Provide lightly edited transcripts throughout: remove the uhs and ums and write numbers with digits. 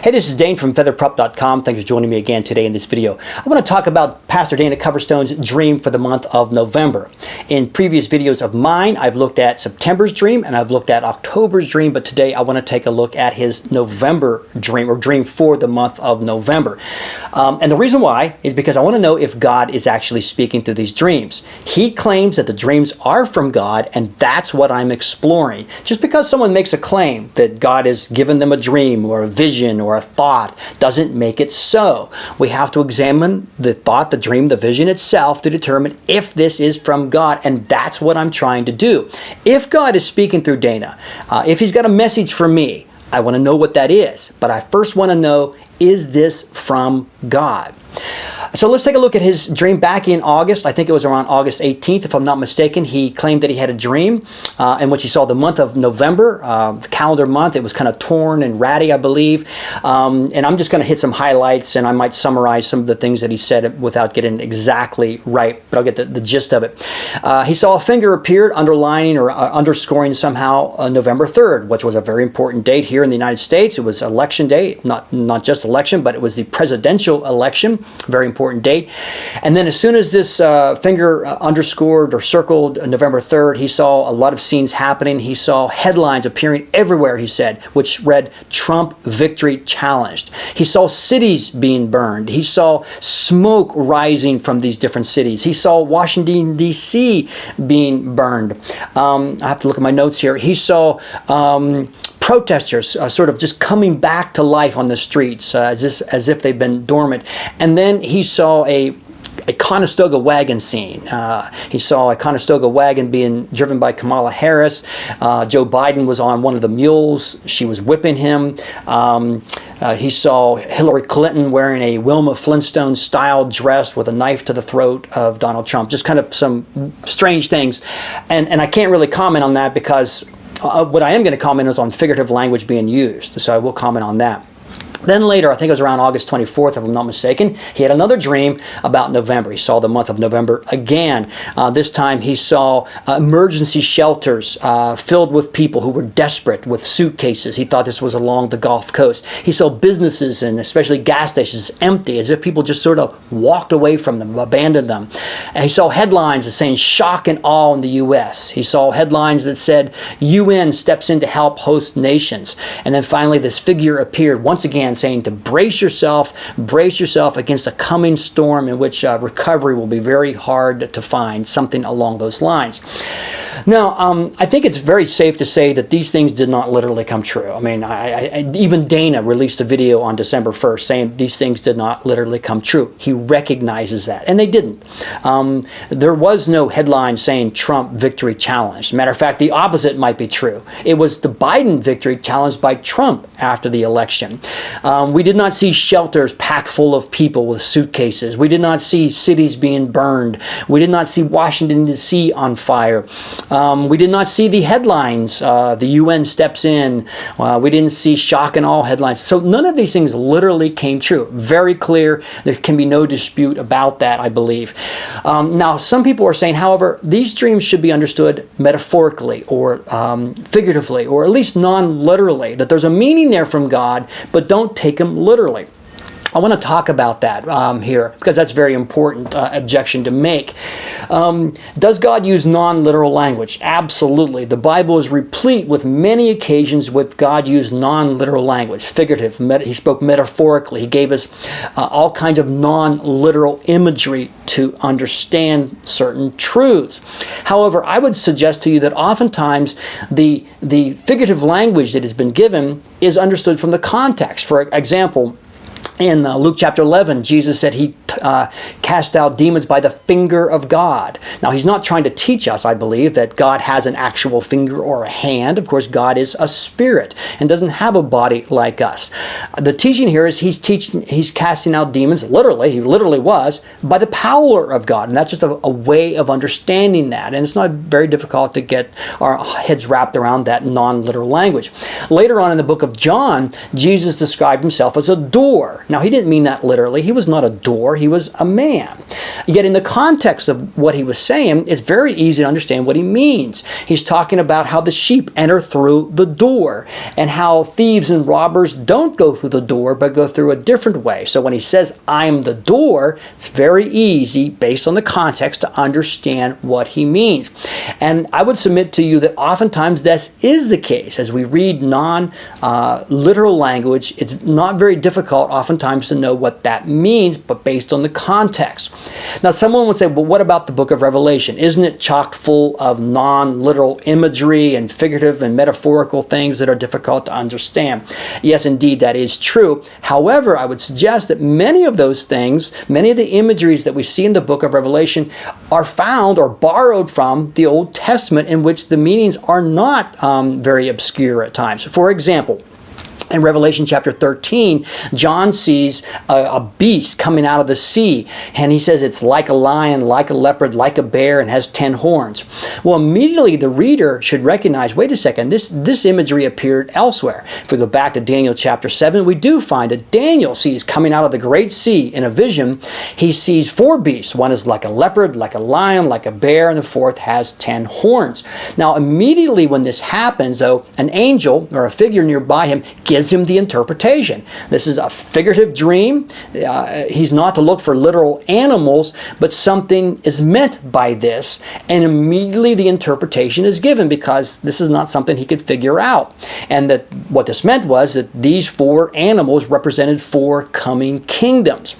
Hey, this is Dane from featherprop.com. Thanks for joining me again today in this video. I want to talk about Pastor Dane at Coverstone's dream for the month of November. In previous videos of mine, I've looked at September's dream and I've looked at October's dream, but today I want to take a look at his November dream, or dream for the month of November. And the reason why is because I want to know if God is actually speaking through these dreams. He claims that the dreams are from God, and that's what I'm exploring. Just because someone makes a claim that God has given them a dream or a vision or a thought doesn't make it so. We have to examine the thought, the dream, the vision itself to determine if this is from God, and that's what I'm trying to do. If God is speaking through Dana, if he's got a message for me, I want to know what that is. But I first want to know, is this from God? So let's take a look at his dream back in August. I think it was around August 18th, if I'm not mistaken. He claimed that he had a dream in which he saw the month of November, the calendar month. It was kind of torn and ratty, I believe. And I'm just going to hit some highlights, and I might summarize some of the things that he said without getting exactly right, but I'll get the gist of it. He saw a finger appeared underlining or underscoring somehow November 3rd, which was a very important date here in the United States. It was election day, not just election, but it was the presidential election. Very important date. And then as soon as this finger underscored or circled November 3rd, he saw a lot of scenes happening. He saw headlines appearing everywhere, he said, which read, "Trump victory challenged." He saw cities being burned. He saw smoke rising from these different cities. He saw Washington, D.C. being burned. I have to look at my notes here. He saw protesters sort of just coming back to life on the streets as if they've been dormant. And then he saw a Conestoga wagon scene. He saw a Conestoga wagon being driven by Kamala Harris. Joe Biden was on one of the mules. She was whipping him. He saw Hillary Clinton wearing a Wilma Flintstone style dress with a knife to the throat of Donald Trump. Just kind of some strange things. And I can't really comment on that because what I am going to comment is on figurative language being used, so I will comment on that. Then later, I think it was around August 24th, if I'm not mistaken, he had another dream about November. He saw the month of November again. This time he saw emergency shelters filled with people who were desperate with suitcases. He thought this was along the Gulf Coast. He saw businesses and especially gas stations empty, as if people just sort of walked away from them, abandoned them. And he saw headlines saying shock and awe in the U.S. He saw headlines that said UN steps in to help host nations. And then finally this figure appeared once again saying to brace yourself against a coming storm in which recovery will be very hard to find, something along those lines. Now, I think it's very safe to say that these things did not literally come true. I mean, even Dana released a video on December 1st saying these things did not literally come true. He recognizes that, and they didn't. There was no headline saying Trump victory challenged. Matter of fact, the opposite might be true. It was the Biden victory challenged by Trump after the election. We did not see shelters packed full of people with suitcases. We did not see cities being burned. We did not see Washington, D.C. on fire. We did not see the headlines, the UN steps in. We didn't see shock and awe headlines. So none of these things literally came true. Very clear. There can be no dispute about that, I believe. Now, some people are saying, however, these dreams should be understood metaphorically or figuratively, or at least non-literally, that there's a meaning there from God, but don't take them literally. I want to talk about that here because that's a very important objection to make. Does God use non-literal language? Absolutely. The Bible is replete with many occasions with God used non-literal language, figurative. He spoke metaphorically. He gave us all kinds of non-literal imagery to understand certain truths. However, I would suggest to you that oftentimes the figurative language that has been given is understood from the context. For example, in Luke chapter 11, Jesus said he cast out demons by the finger of God. Now, he's not trying to teach us, I believe, that God has an actual finger or a hand. Of course, God is a spirit and doesn't have a body like us. The teaching here is he's casting out demons, literally, he literally was, by the power of God. And that's just a way of understanding that. And it's not very difficult to get our heads wrapped around that non-literal language. Later on in the book of John, Jesus described himself as a door. Now, he didn't mean that literally. He was not a door. He was a man. Yet in the context of what he was saying, it's very easy to understand what he means. He's talking about how the sheep enter through the door, and how thieves and robbers don't go through the door, but go through a different way. So when he says, I'm the door, it's very easy, based on the context, to understand what he means. And I would submit to you that oftentimes this is the case. As we read non-literal language, it's not very difficult oftentimes to know what that means, but based on the context. Now, someone would say, well, what about the book of Revelation? Isn't it chock full of non-literal imagery and figurative and metaphorical things that are difficult to understand? Yes, indeed, that is true. However, I would suggest that many of those things, many of the imageries that we see in the book of Revelation are found or borrowed from the Old Testament, in which the meanings are not very obscure at times. For example, in Revelation chapter 13, John sees a beast coming out of the sea, and he says it's like a lion, like a leopard, like a bear, and has 10 horns. Well, immediately the reader should recognize, wait a second, this imagery appeared elsewhere. If we go back to Daniel chapter 7, we do find that Daniel sees coming out of the great sea in a vision, he sees 4 beasts. One is like a leopard, like a lion, like a bear, and the fourth has 10 horns. Now, immediately when this happens, though, an angel or a figure nearby him gives him the interpretation. This is a figurative dream. He's not to look for literal animals, but something is meant by this, and immediately the interpretation is given, because this is not something he could figure out. And that what this meant was that these 4 animals represented 4 coming kingdoms.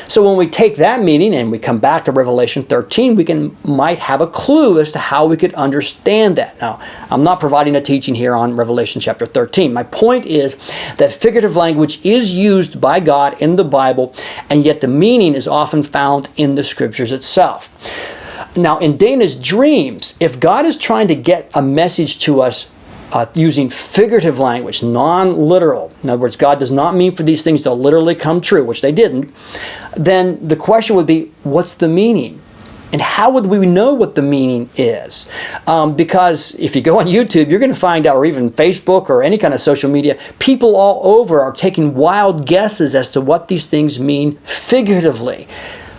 So when we take that meaning and we come back to Revelation 13, we might have a clue as to how we could understand that. Now, I'm not providing a teaching here on Revelation chapter 13. My point is that figurative language is used by God in the Bible, and yet the meaning is often found in the Scriptures itself. Now, in Dana's dreams, if God is trying to get a message to us using figurative language, non-literal, in other words, God does not mean for these things to literally come true, which they didn't, then the question would be, what's the meaning? And how would we know what the meaning is? Because if you go on YouTube, you're going to find out, or even Facebook or any kind of social media, people all over are taking wild guesses as to what these things mean figuratively.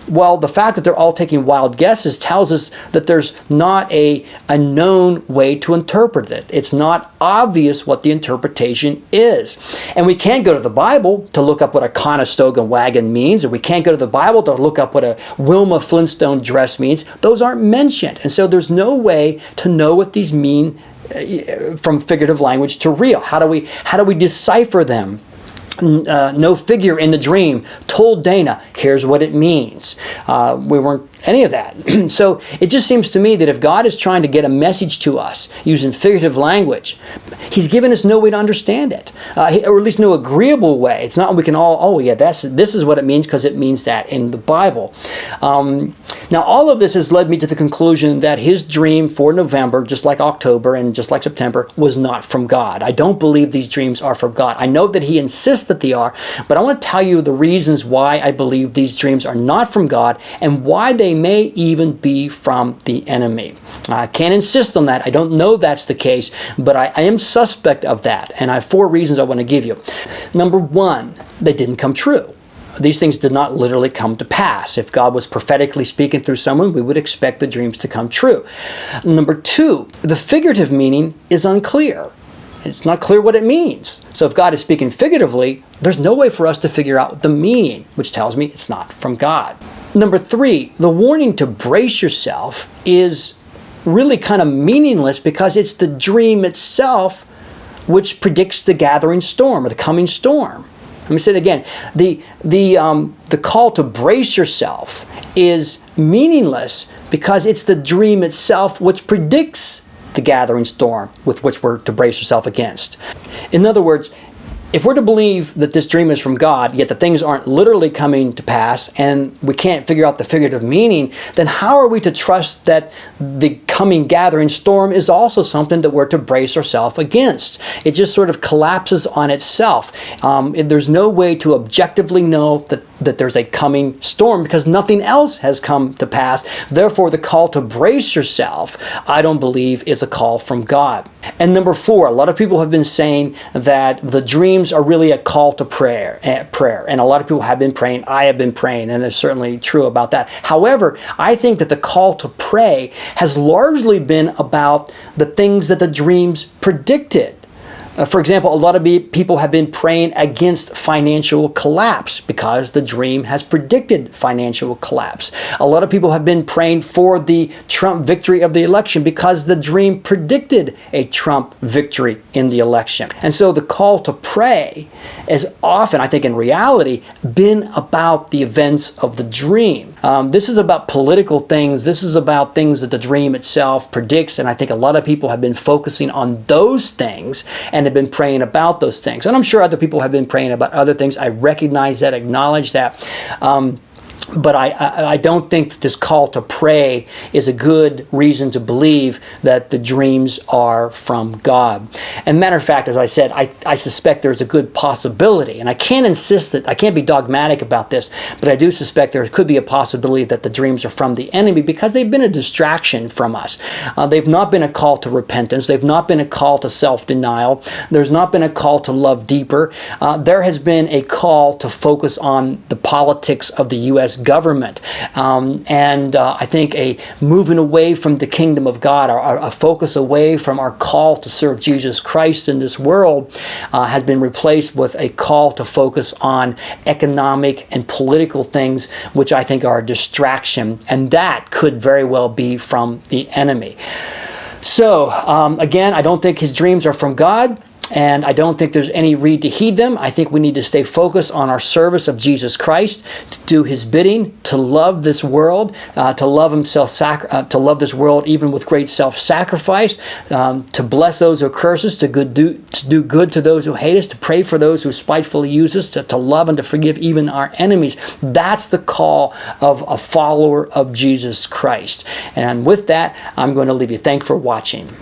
Well, the fact that they're all taking wild guesses tells us that there's not a known way to interpret it. It's not obvious what the interpretation is. And we can't go to the Bible to look up what a Conestoga wagon means, or we can't go to the Bible to look up what a Wilma Flintstone dress means. Those aren't mentioned. And so there's no way to know what these mean from figurative language to real. How do we decipher them? No figure in the dream told Dana, here's what it means. We weren't any of that. So it just seems to me that if God is trying to get a message to us using figurative language, He's given us no way to understand it, or at least no agreeable way. It's not we can all, oh yeah, this is what it means because it means that in the Bible. Now all of this has led me to the conclusion that his dream for November, just like October and just like September, was not from God. I don't believe these dreams are from God. I know that he insists that they are, but I want to tell you the reasons why I believe these dreams are not from God and why they may even be from the enemy. I can't insist on that. I don't know that's the case, but I am suspect of that, and I have 4 reasons I want to give you. Number 1, they didn't come true. These things did not literally come to pass. If God was prophetically speaking through someone, we would expect the dreams to come true. Number 2, the figurative meaning is unclear. It's not clear what it means. So if God is speaking figuratively, there's no way for us to figure out the meaning, which tells me it's not from God. Number 3, the warning to brace yourself is really kind of meaningless because it's the dream itself which predicts the gathering storm or the coming storm. Let me say it again. The call to brace yourself is meaningless because it's the dream itself which predicts the gathering storm with which we're to brace yourself against. In other words, if we're to believe that this dream is from God, yet the things aren't literally coming to pass, and we can't figure out the figurative meaning, then how are we to trust that the coming gathering storm is also something that we're to brace ourselves against? It just sort of collapses on itself. There's no way to objectively know that that there's a coming storm because nothing else has come to pass. Therefore, the call to brace yourself, I don't believe, is a call from God. And number 4, a lot of people have been saying that the dreams are really a call to prayer. And a lot of people have been praying. I have been praying, and it's certainly true about that. However, I think that the call to pray has largely been about the things that the dreams predicted. For example, a lot of people have been praying against financial collapse because the dream has predicted financial collapse. A lot of people have been praying for the Trump victory of the election because the dream predicted a Trump victory in the election. And so the call to pray has often, I think in reality, been about the events of the dream. This is about political things. This is about things that the dream itself predicts. And I think a lot of people have been focusing on those things and have been praying about those things. And I'm sure other people have been praying about other things. I recognize that, acknowledge that. But I don't think that this call to pray is a good reason to believe that the dreams are from God. And matter of fact, as I said, I suspect there's a good possibility, and I can't insist that, I can't be dogmatic about this, but I do suspect there could be a possibility that the dreams are from the enemy because they've been a distraction from us. They've not been a call to repentance. They've not been a call to self-denial. There's not been a call to love deeper. There has been a call to focus on the politics of the U.S. government. I think a moving away from the kingdom of God, a focus away from our call to serve Jesus Christ in this world has been replaced with a call to focus on economic and political things, which I think are a distraction, and that could very well be from the enemy. So, again, I don't think his dreams are from God. And I don't think there's any need to heed them. I think we need to stay focused on our service of Jesus Christ, to do his bidding, to love this world, to love himself, to love this world even with great self-sacrifice, to bless those who curse us, to do good to those who hate us, to pray for those who spitefully use us, to love and to forgive even our enemies. That's the call of a follower of Jesus Christ. And with that, I'm going to leave you. Thanks for watching.